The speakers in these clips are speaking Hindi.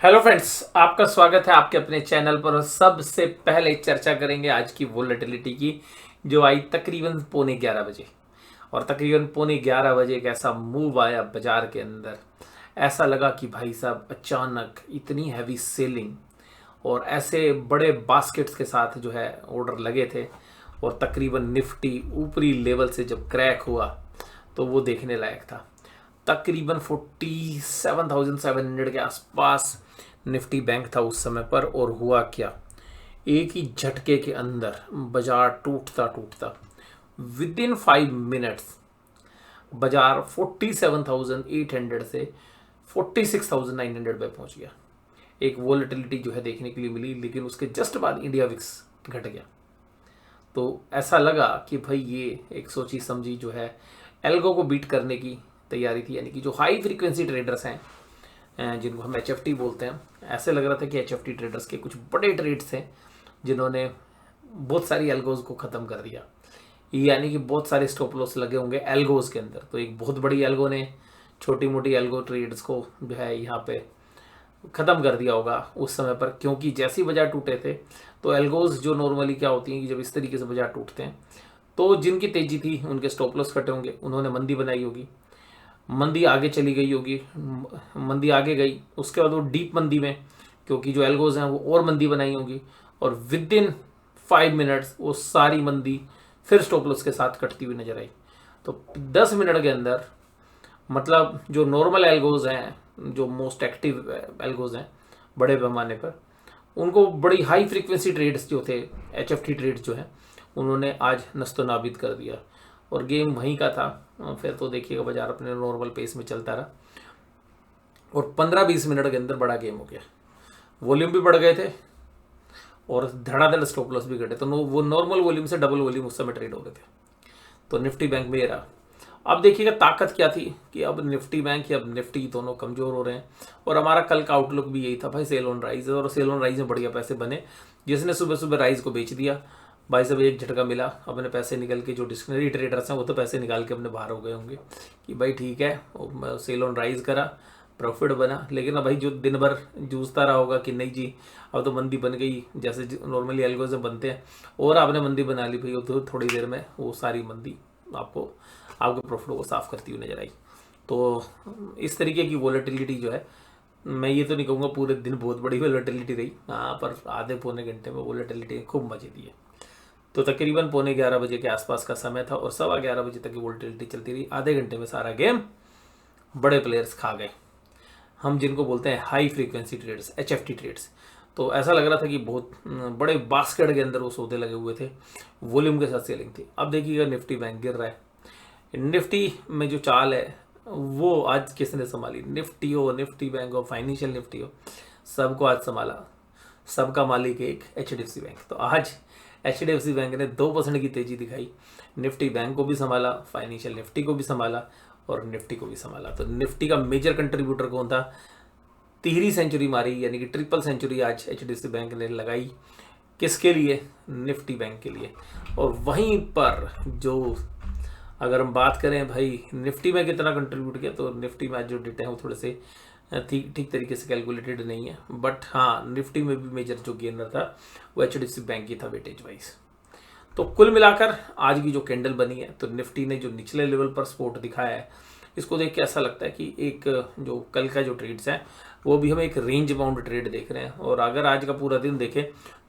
हेलो फ्रेंड्स, आपका स्वागत है आपके अपने चैनल पर। सबसे पहले चर्चा करेंगे आज की वोलेटिलिटी की, जो आई तकरीबन पौने 11 बजे। और तकरीबन पौने 11 बजे एक ऐसा मूव आया बाजार के अंदर, ऐसा लगा कि भाई साहब अचानक इतनी हैवी सेलिंग और ऐसे बड़े बास्केट्स के साथ जो है ऑर्डर लगे थे। और तकरीबन निफ्टी ऊपरी लेवल से जब क्रैक हुआ तो वो देखने लायक था। तकरीबन 47,700 के आसपास निफ्टी बैंक था उस समय पर। और हुआ क्या, एक ही झटके के अंदर बाजार टूटता टूटता विद इन 5 मिनट्स बाजार 47,800 से 46,900 पे पहुंच गया। एक वोलेटिलिटी जो है देखने के लिए मिली, लेकिन उसके जस्ट बाद इंडिया विक्स घट गया। तो ऐसा लगा कि भाई ये एक सोची समझी जो है एल्गो को बीट करने की तैयारी थी। यानी कि जो हाई फ्रीक्वेंसी ट्रेडर्स हैं, जिनको हम HFT बोलते हैं, ऐसे लग रहा था कि HFT ट्रेडर्स के कुछ बड़े ट्रेड्स थे जिन्होंने बहुत सारी एल्गोज को ख़त्म कर दिया। यानी कि बहुत सारे स्टॉप लॉस लगे होंगे एल्गोज के अंदर। तो एक बहुत बड़ी एल्गो ने छोटी मोटी एल्गो ट्रेड्स को जो है यहाँ पे ख़त्म कर दिया होगा उस समय पर। क्योंकि जैसे ही बाजार टूटे थे तो एल्गोज जो नॉर्मली क्या होती हैं कि जब इस तरीके से बाजार टूटते हैं तो जिनकी तेज़ी थी उनके स्टॉप लॉस कटे होंगे, उन्होंने मंदी बनाई होगी, मंदी आगे चली गई होगी, मंदी आगे गई, उसके बाद वो डीप मंदी में क्योंकि जो एल्गोज हैं वो और मंदी बनाई होगी, और विद इन 5 मिनट्स वो सारी मंदी फिर स्टॉप लॉस के साथ कटती हुई नजर आई। तो 10 मिनट के अंदर मतलब जो नॉर्मल एल्गोज हैं, जो मोस्ट एक्टिव एल्गोज हैं बड़े पैमाने पर, उनको बड़ी हाई फ्रीक्वेंसी ट्रेड्स जो थे, HFT ट्रेड्स जो हैं, उन्होंने आज नस्तो नाबिद कर दिया। और गेम वहीं का था। फिर तो देखिएगा बाजार अपने नॉर्मल पेस में चलता रहा और 15-20 मिनट के अंदर बड़ा गेम हो गया। वॉल्यूम भी बढ़ गए थे और धड़ाधड़ स्टॉप लॉस भी घटे। तो वो नॉर्मल वॉल्यूम से डबल वॉल्यूम उस समय ट्रेड हो रहे थे। तो निफ्टी बैंक में ये रहा। अब देखिएगा ताकत क्या थी कि अब निफ्टी बैंक या निफ्टी दोनों कमज़ोर हो रहे हैं। और हमारा कल का आउटलुक भी यही था भाई, सेल ऑन राइज। और सेल ऑन राइज में बढ़िया पैसे बने। जिसने सुबह सुबह राइज को बेच दिया भाई साहब, एक झटका मिला, अपने पैसे निकल के। जो डिस्क्रिशनरी ट्रेडर्स हैं वो तो पैसे निकाल के अपने बाहर हो गए होंगे कि भाई ठीक है, सेल ऑन राइज करा, प्रॉफिट बना। लेकिन अब भाई जो दिन भर जूझता रहा होगा कि नहीं जी अब तो मंदी बन गई, जैसे नॉर्मली एल्गोरिथम बनते हैं, और आपने मंदी बना ली भाई, तो थोड़ी देर में वो सारी मंदी आपको आपके प्रॉफिट को साफ करती हुई नजर आई। तो इस तरीके की वोलेटिलिटी जो है, मैं ये तो नहीं कहूँगा पूरे दिन बहुत बड़ी वोलेटिलिटी रही, हाँ, पर आधे पौने घंटे में वोलेटिलिटी खूब मजे दी है। तो तकरीबन पौने 11 बजे के आसपास का समय था और 11:15 बजे तक की वोलेटिलिटी चलती रही। आधे घंटे में सारा गेम बड़े प्लेयर्स खा गए, हम जिनको बोलते हैं high frequency trades, HFT trades. तो ऐसा लग रहा था कि बहुत बड़े बास्केट के अंदर वो सौदे लगे हुए थे, वॉल्यूम के साथ सेलिंग थी। अब देखिएगा निफ्टी बैंक गिर रहा है। निफ्टी में जो चाल है वो आज किसने संभाली? निफ्टी हो, निफ्टी बैंक हो, फाइनेंशियल निफ्टी हो, सबको आज संभाला। सबका मालिक एक HDFC बैंक। तो आज HDFC बैंक ने 2% की तेजी दिखाई, निफ्टी बैंक को भी संभाला, फाइनेंशियल निफ्टी को भी संभाला और निफ्टी को भी संभाला। तो निफ्टी का मेजर कंट्रीब्यूटर कौन था? तिहरी सेंचुरी मारी, यानी कि ट्रिपल सेंचुरी आज HDFC बैंक ने लगाई। किसके लिए? निफ्टी बैंक के लिए। और वहीं पर जो अगर हम बात करें भाई निफ्टी में कितना कंट्रीब्यूट किया, तो निफ्टी में आज जो डेटा है वो थोड़े से ठीक तरीके से कैलकुलेटेड नहीं है। बट हाँ, निफ्टी में भी मेजर जो गेनर था वो HDFC बैंक की था वेटेज वाइज। तो कुल मिलाकर आज की जो कैंडल बनी है, तो निफ्टी ने जो निचले लेवल पर सपोर्ट दिखाया है, इसको देख के ऐसा लगता है कि एक जो कल का जो ट्रेड्स है वो भी हम एक रेंज बाउंड ट्रेड देख रहे हैं। और अगर आज का पूरा दिन देखें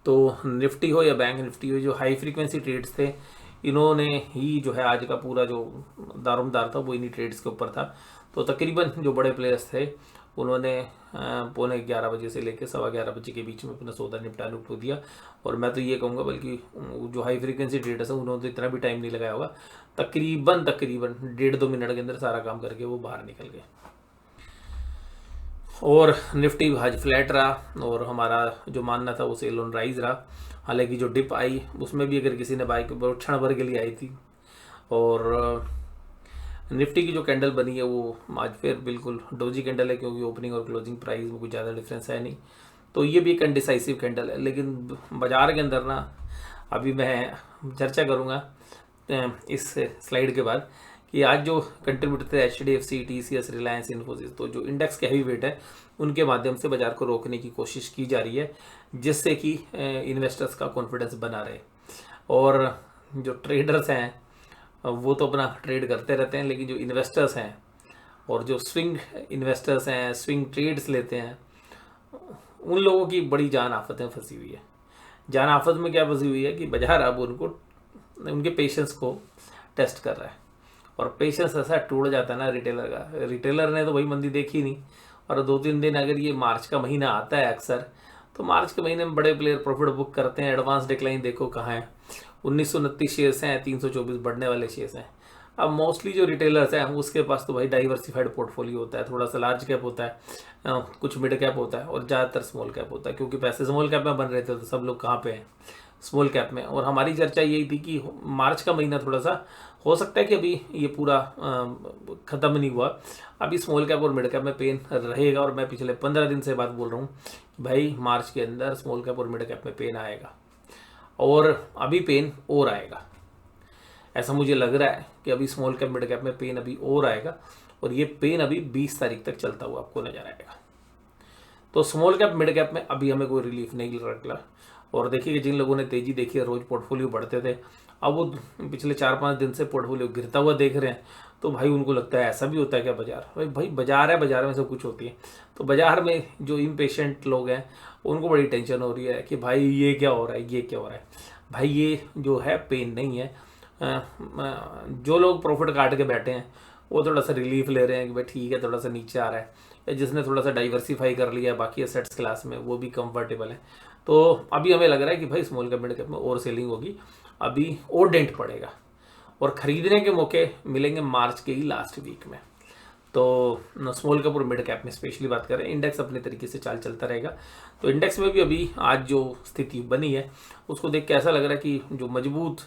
तो निफ्टी हो या बैंक निफ्टी हो, जो हाई फ्रीक्वेंसी ट्रेड्स थे, इन्होंने ही जो है आज का पूरा जो दारोमदार था वो इन्हीं ट्रेड्स के ऊपर था। तो तकरीबन जो बड़े प्लेयर्स थे उन्होंने पौने 11 बजे से लेकर 11:15 बजे के बीच में अपना सौदा निपटा दिया। और मैं तो ये कहूँगा बल्कि जो हाई फ्रीक्वेंसी ट्रेडर्स हैं उन्होंने तो इतना भी टाइम नहीं लगाया होगा, तकरीबन 1.5-2 मिनट के अंदर सारा काम करके वो बाहर निकल गए। और निफ्टी आज फ्लैट रहा और हमारा जो मानना था वो सेल ऑन राइज रहा। हालांकि जो डिप आई उसमें भी अगर किसी ने बाइक बहुत क्षण भर के लिए आई थी। और निफ्टी की जो कैंडल बनी है वो आज फिर बिल्कुल डोजी कैंडल है, क्योंकि ओपनिंग और क्लोजिंग प्राइस में कुछ ज़्यादा डिफरेंस है नहीं। तो ये भी एक अनडिसाइसिव कैंडल है। लेकिन बाजार के अंदर ना, अभी मैं चर्चा करूँगा इस स्लाइड के बाद कि आज जो कंट्रीब्यूटर थे HDFC, TCS, रिलायंस, इन्फोसिस, तो जो इंडेक्स के हैवी वेट है उनके माध्यम से बाजार को रोकने की कोशिश की जा रही है, जिससे कि इन्वेस्टर्स का कॉन्फिडेंस बना रहे। और जो ट्रेडर्स हैं वो तो अपना ट्रेड करते रहते हैं, लेकिन जो इन्वेस्टर्स हैं और जो स्विंग इन्वेस्टर्स हैं, स्विंग ट्रेड्स लेते हैं, उन लोगों की बड़ी जान आफत में फंसी हुई है। जान आफत में क्या फंसी हुई है कि बाजार अब उनको, उनके पेशेंस को टेस्ट कर रहा है। और पेशेंस ऐसा टूट जाता है ना रिटेलर का, रिटेलर ने तो भाई मंदी देखी नहीं। और 2-3 दिन अगर ये मार्च का महीना आता है अक्सर, तो मार्च के महीने में बड़े प्लेयर प्रॉफिट बुक करते हैं। एडवांस डिक्लाइन देखो कहाँ है, 1929 शेयर्स हैं, 324 बढ़ने वाले शेयर्स हैं। अब मोस्टली जो रिटेलर्स हैं उसके पास तो भाई डाइवर्सिफाइड पोर्टफोलियो होता है, थोड़ा सा लार्ज कैप होता है, कुछ मिड कैप होता है और ज़्यादातर स्मॉल कैप होता है, क्योंकि पैसे स्मॉल कैप में बन रहे थे तो सब लोग कहाँ पे हैं, स्मॉल कैप में। और हमारी चर्चा यही थी कि मार्च का महीना थोड़ा सा हो सकता है कि अभी ये पूरा ख़त्म नहीं हुआ, अभी स्मॉल कैप और मिड कैप में पेन रहेगा। और मैं पिछले 15 दिन से बात बोल रहा हूँ कि भाई मार्च के अंदर स्मॉल कैप और मिड कैप में पेन आएगा, और अभी पेन और आएगा। ऐसा मुझे लग रहा है कि अभी स्मॉल कैप मिड कैप में पेन अभी और आएगा, और ये पेन अभी 20 तारीख तक चलता हुआ आपको नजर आएगा। तो स्मॉल कैप मिड कैप में अभी हमें कोई रिलीफ नहीं रखला। और देखिए कि जिन लोगों ने तेजी देखी है, रोज पोर्टफोलियो बढ़ते थे, अब वो पिछले 4-5 दिन से पोर्टफोलियो गिरता हुआ देख रहे हैं, तो भाई उनको लगता है ऐसा भी होता है क्या बाजार, भाई बाजार है, बाजार में सब कुछ होती है। तो बाजार में जो इम्पेशेंट लोग हैं उनको बड़ी टेंशन हो रही है कि भाई ये क्या हो रहा है, ये क्या हो रहा है। भाई ये जो है पेन नहीं है। जो लोग प्रॉफिट काट के बैठे हैं वो थोड़ा सा रिलीफ ले रहे हैं कि भाई ठीक है, थोड़ा सा नीचे आ रहा है, या जिसने थोड़ा सा डाइवर्सिफाई कर लिया बाकी एसेट्स क्लास में वो भी कंफर्टेबल है। तो अभी हमें लग रहा है कि भाई स्मॉल कैप मिड कैप में और सेलिंग होगी, अभी और डेंट पड़ेगा, और खरीदने के मौके मिलेंगे मार्च के ही लास्ट वीक में। तो स्मॉल कैप और मिड कैप में स्पेशली बात करें, इंडेक्स अपने तरीके से चाल चलता रहेगा। तो इंडेक्स में भी अभी आज जो स्थिति बनी है उसको देख के ऐसा लग रहा है कि जो मजबूत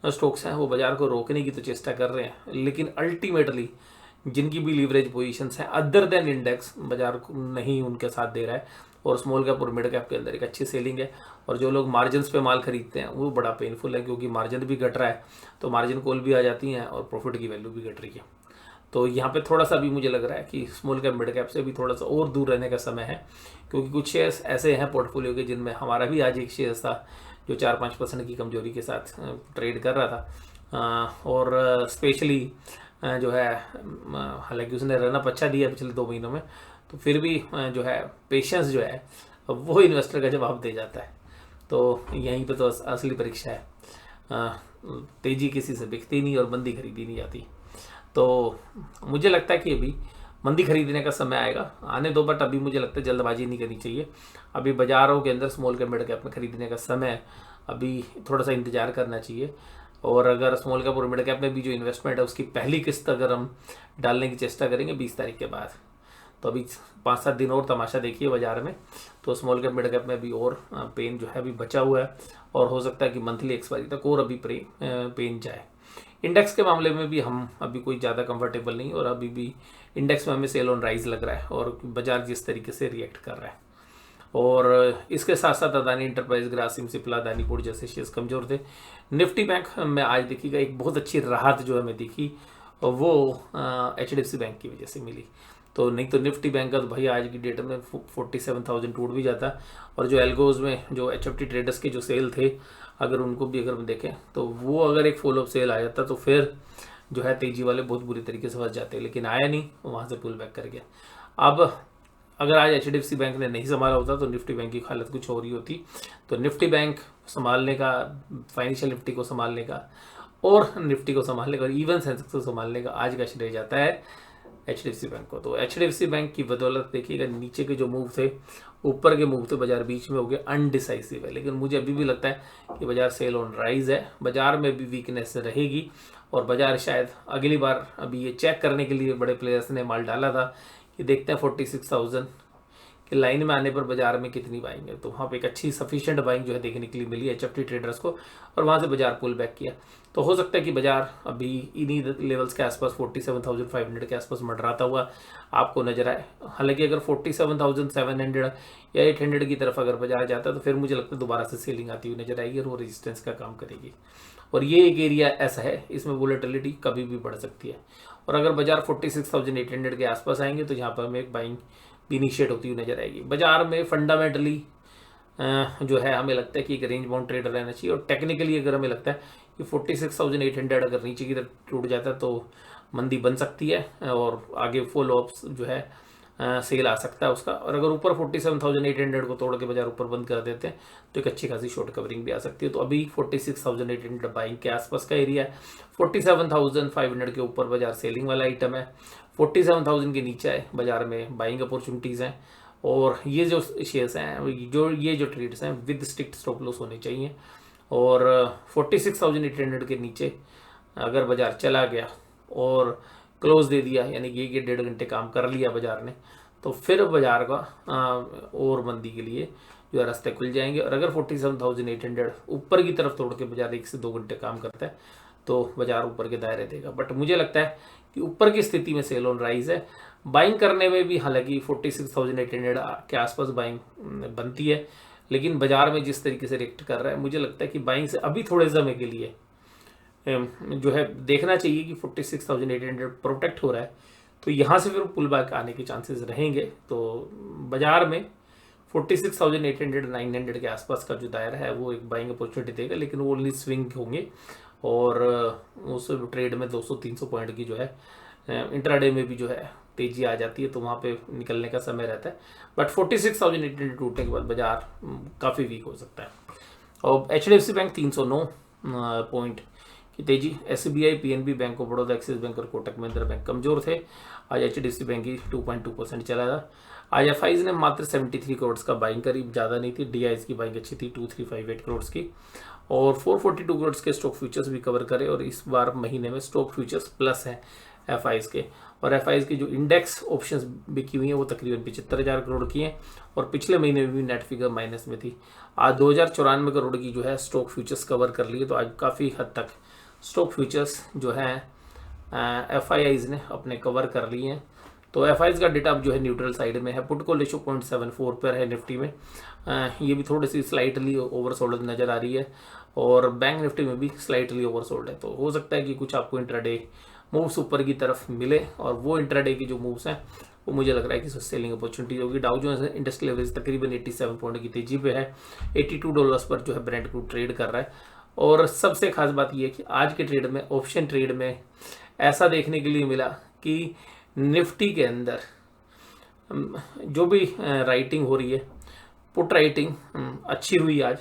स्टॉक्स हैं वो बाजार को रोकने की तो चेष्टा कर रहे हैं, लेकिन अल्टीमेटली जिनकी भी लीवरेज पोजीशंस हैं अदर देन इंडेक्स, बाजार को नहीं उनके साथ दे रहा है। और स्मॉल कैप और मिड कैप के अंदर एक अच्छी सेलिंग है। और जो लोग मार्जिन पे माल खरीदते हैं वो बड़ा पेनफुल है, क्योंकि मार्जिन भी घट रहा है, तो मार्जिन कॉल भी आ जाती हैं और प्रॉफिट की वैल्यू भी घट रही है। तो यहाँ पे थोड़ा सा भी मुझे लग रहा है कि स्मॉल कैप मिड कैप से भी थोड़ा सा और दूर रहने का समय है, क्योंकि कुछ शेयर्स ऐसे हैं पोर्टफोलियो के जिनमें हमारा भी आज एक शेयर था जो 4-5% की कमजोरी के साथ ट्रेड कर रहा था। और स्पेशली जो है, हालांकि उसने रनअप अच्छा दिया पिछले 2 महीनों में, तो फिर भी जो है पेशेंस जो है वो इन्वेस्टर का जवाब दे जाता है। तो यहीं पे तो असली परीक्षा है। तेजी किसी से बिकती नहीं और मंदी खरीदी नहीं जाती। तो मुझे लगता है कि अभी मंदी खरीदने का समय आएगा, आने दो, बट अभी मुझे लगता है जल्दबाजी नहीं करनी चाहिए। अभी बाजारों के अंदर स्मॉल कैप मिड कैप में खरीदने का समय है, अभी थोड़ा सा इंतजार करना चाहिए। और अगर स्मॉल कैप और मिड कैप में भी जो इन्वेस्टमेंट है उसकी पहली किस्त अगर हम डालने की चेष्टा करेंगे 20 तारीख के बाद, तो अभी 5-7 दिन और तमाशा देखिए बाजार में, तो स्मॉल कैप मिड कैप में भी और पेन जो है अभी बचा हुआ है, और हो सकता है कि मंथली एक्सपायरी तक और अभी पेन जाए। इंडेक्स के मामले में भी हम अभी कोई ज़्यादा कंफर्टेबल नहीं, और अभी भी इंडेक्स में हमें सेल ऑन राइज लग रहा है, और बाजार जिस तरीके से रिएक्ट कर रहा है। और इसके साथ साथ अदानी एंटरप्राइज, ग्रासिम, सिप्ला, अदानीपुर जैसे शेयर्स कमजोर थे। निफ्टी बैंक में आज देखिएगा एक बहुत अच्छी राहत जो हमें दिखी, वो HDFC बैंक की वजह से मिली। तो नहीं तो निफ्टी बैंक का तो भाई आज की डेट में 47,000 टूट भी जाता। और जो एल्गोज में जो HFT ट्रेडर्स के जो सेल थे, अगर उनको भी अगर हम देखें तो वो अगर एक फॉलो अप सेल आ जाता तो फिर जो है तेजी वाले बहुत बुरी तरीके से फंस जाते, लेकिन आया नहीं, वहाँ से पुल बैक कर गया। अब अगर आज HDFC बैंक ने नहीं संभाला होता तो निफ्टी बैंक की हालत कुछ हो रही होती। तो निफ्टी बैंक संभालने का, फाइनेंशियल निफ्टी को संभालने का और निफ्टी को संभालने का और इवन सेंसेक्स को संभालने का आज का श्रेय जाता है HDFC बैंक को। तो HDFC बैंक की बदौलत देखिएगा नीचे के जो मूव थे, ऊपर के मूव थे, बाजार बीच में हो गए अनडिसाइसिव है। लेकिन मुझे अभी भी लगता है कि बाजार सेल ऑन राइज है, बाजार में भी वीकनेस रहेगी, और बाजार शायद अगली बार, अभी ये चेक करने के लिए बड़े प्लेयर्स ने माल डाला था कि देखते हैं 46,000 कि लाइन में आने पर बाजार में कितनी बाइंग है। तो वहाँ पे एक अच्छी सफिशिएंट बाइंग जो है देखने के लिए मिली HFT ट्रेडर्स को, और वहाँ से बाजार पुल बैक किया। तो हो सकता है कि बाजार अभी इन्हीं लेवल्स के आसपास 47,500 के आसपास मंडराता हुआ आपको नजर आए। हालांकि अगर 47,700 या 800 की तरफ अगर बाजार जाता है तो फिर मुझे लगता है दोबारा से सेलिंग आती हुई नजर आएगी और वो रेजिस्टेंस का काम करेगी। और ये एक एरिया ऐसा है, इसमें वोलेटिलिटी कभी भी बढ़ सकती है। और अगर बाजार 46,800 के आसपास आएंगे तो यहाँ पर हमें एक बाइंग भी इनिशिएट होती हुई नजर आएगी। बाजार में फंडामेंटली जो है हमें लगता है कि एक रेंज बाउंड ट्रेड रहना चाहिए, और टेक्निकली अगर हमें लगता है कि 46,800 अगर नीचे की तरफ टूट जाता है तो मंदी बन सकती है और आगे फुल ऑप्स जो है सेल आ सकता है उसका। और अगर ऊपर 47,800 को तोड़ के बाजार ऊपर बंद कर देते हैं तो एक अच्छी खासी शॉर्ट कवरिंग भी आ सकती है। तो अभी 46,800 बाइंग के आसपास का एरिया है। 47,500 के ऊपर बाजार सेलिंग वाला आइटम है, 47,000 के नीचे है बाजार में बाइंग अपॉर्चुनिटीज़ हैं। और ये जो शेयर्स हैं ये जो ट्रेड्स हैं विद स्ट्रिक्ट स्टॉप लॉस होने चाहिए। और 46,800 के नीचे अगर बाजार चला गया और क्लोज दे दिया, यानी कि 1-1.5 घंटे काम कर लिया बाजार ने, तो फिर बाजार का और मंदी के लिए जो है रास्ते खुल जाएंगे। और अगर 47,800 ऊपर की तरफ तोड़ के बाजार 1 से 2 घंटे काम करता है तो बाजार ऊपर के दायरे देगा। बट मुझे लगता है कि ऊपर की स्थिति में सेल ऑन राइज है। बाइंग करने में भी हालांकि 46,800 के आसपास बाइंग बनती है, लेकिन बाजार में जिस तरीके से रिएक्ट कर रहा है मुझे लगता है कि बाइंग से अभी थोड़े समय के लिए जो है देखना चाहिए कि 46,800 प्रोटेक्ट हो रहा है, तो यहाँ से फिर पुल बैक आने के चांसेस रहेंगे। तो बाजार में 46,800-900 के आसपास का जो दायरा है वो एक बाइंग अपॉर्चुनिटी देगा, लेकिन वो ओनली स्विंग होंगे। और उस ट्रेड में 200-300 पॉइंट की जो है इंट्राडे में भी जो है तेजी आ जाती है, तो वहाँ पे निकलने का समय रहता है। बट 46,800 टूटने के बाद बाजार काफ़ी वीक हो सकता है। और HDFC बैंक 309 पॉइंट की तेजी। SBI, PNB, bank of Baroda, axis bank और कोटक महिंद्रा बैंक कमजोर थे। आज HDFC बैंक की 2.2% चला था। आज FIs ने मात्र 73 करोड़ का बाइंग करी, ज़्यादा नहीं थी। DIs की बाइंग अच्छी थी 2358 करोड़ की, और 442 करोड़ के स्टॉक फ्यूचर्स भी कवर करे। और इस बार महीने में स्टॉक फ्यूचर्स प्लस हैं FIs के, और FIs की जो इंडेक्स ऑप्शंस बिकी हुई हैं वो तकरीबन 75,000 करोड़ की हैं, और पिछले महीने में भी नेट फिगर माइनस में थी। आज 2094 करोड़ की जो है स्टॉक फ्यूचर्स कवर कर ली है। तो आज काफ़ी हद तक स्टॉक फ्यूचर्स जो है FIs ने अपने कवर कर लिए हैं। तो FIs का डेटा अब जो है न्यूट्रल साइड में है। पुट कॉल रेशो 0.74 पर है निफ्टी में, ये भी थोड़ी सी स्लाइटली ओवरसोल्ड नज़र आ रही है, और बैंक निफ्टी में भी स्लाइटली ओवरसोल्ड है। तो हो सकता है कि कुछ आपको इंट्राडे मूव्स ऊपर की तरफ मिले, और वो इंट्राडे की जो मूव्स हैं वो मुझे लग रहा है कि सेलिंग अपॉर्चुनिटी होगी। डाउ जोन्स इंडस्ट्रियल एवरेज तकरीबन 87 पॉइंट की तेजी पे है। $82 पर जो है ब्रेंट क्रूड ट्रेड कर रहा है। और सबसे खास बात यह है कि आज के ट्रेड में, ऑप्शन ट्रेड में, ऐसा देखने के लिए मिला कि निफ्टी के अंदर जो भी राइटिंग हो रही है, पुट राइटिंग अच्छी हुई आज,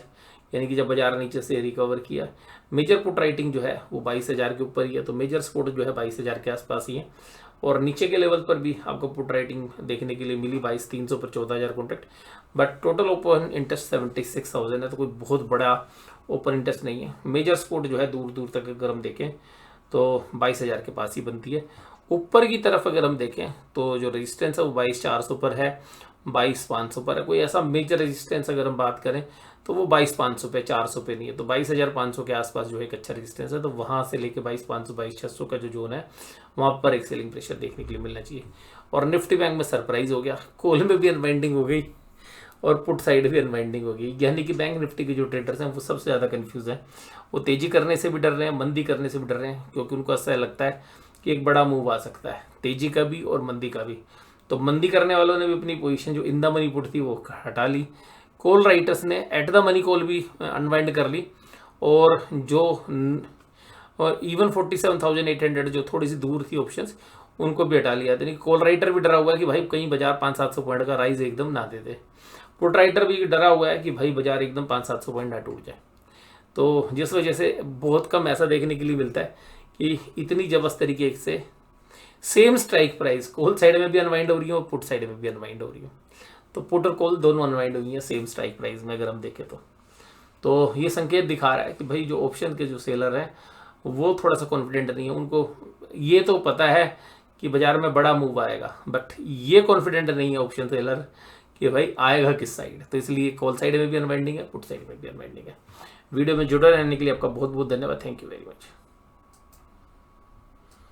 यानी कि जब बाजार नीचे से रिकवर किया। मेजर पुट राइटिंग जो है वो 22,000 के ऊपर ही है, तो मेजर सपोर्ट जो है 22,000 के आसपास ही है। और नीचे के लेवल पर भी आपको पुट राइटिंग देखने के लिए मिली 22,300 पर 14,000 contract. But total open interest 76,000 है, तो कोई बहुत बड़ा ओपन इंटरेस्ट नहीं है। मेजर सपोर्ट जो है दूर दूर तक अगर हम देखें तो 22,000 के पास ही बनती है। ऊपर की तरफ अगर हम देखें तो जो रेजिस्टेंस है वो 22,400 पर है, 22,500 पर है। कोई ऐसा मेजर रेजिस्टेंस अगर हम बात करें तो वो 22,500 पे, 400 पे नहीं है। तो 22,500 के आसपास जो है एक अच्छा रेजिस्टेंस है, तो वहाँ से लेके 22,500, 22,600 का जो जोन है वहाँ पर एक सेलिंग प्रेशर देखने के लिए मिलना चाहिए। और निफ्टी बैंक में सरप्राइज हो गया, कॉल में भी अनवाइंडिंग हो गई और पुट साइड भी अनवाइंडिंग हो गई, यानी कि बैंक निफ्टी के जो ट्रेडर्स हैं वो सबसे ज़्यादा कंफ्यूज हैं। वो तेजी करने से भी डर रहे हैं, मंदी करने से भी डर रहे हैं, क्योंकि उनको ऐसा लगता है कि एक बड़ा मूव आ सकता है, तेजी का भी और मंदी का भी। तो मंदी करने वालों ने भी अपनी पोजीशन जो इन द मनी पुट थी वो हटा ली। कॉल राइटर्स ने एट द मनी कॉल भी अनवाइंड कर ली, और इवन 47,800 जो थोड़ी सी दूर थी ऑप्शंस उनको भी हटा लिया। यानी कॉल राइटर भी डरा हुआ है कि भाई कहीं बाजार 500-700 पॉइंट का राइज एकदम ना दे दे। पुट राइटर भी डरा हुआ है कि भाई बाजार एकदम 500-700 पॉइंट ना टूट जाए। तो जिस वजह से बहुत कम ऐसा देखने के लिए मिलता है कि इतनी जबरदस्त तरीके से same strike price call side में भी अनवाइंड हो रही है और पुट साइड में भी अनवाइंड हो रही है। तो पुट और कॉल दोनों अनवाइंड हुई है सेम स्ट्राइक प्राइस में अगर हम देखें तो ये संकेत दिखा रहा है कि भाई जो ऑप्शन के जो सेलर हैं वो थोड़ा सा कॉन्फिडेंट नहीं है। उनको ये तो पता है कि बाजार में बड़ा मूव आएगा, बट ये कॉन्फिडेंट नहीं है ऑप्शन सेलर कि भाई आएगा किस साइड। तो इसलिए कॉल साइड में भी अनवाइंडिंग है, पुट साइड में भी अनवाइंडिंग है। वीडियो में जुड़े रहने के लिए आपका बहुत बहुत धन्यवाद। Thank you very much.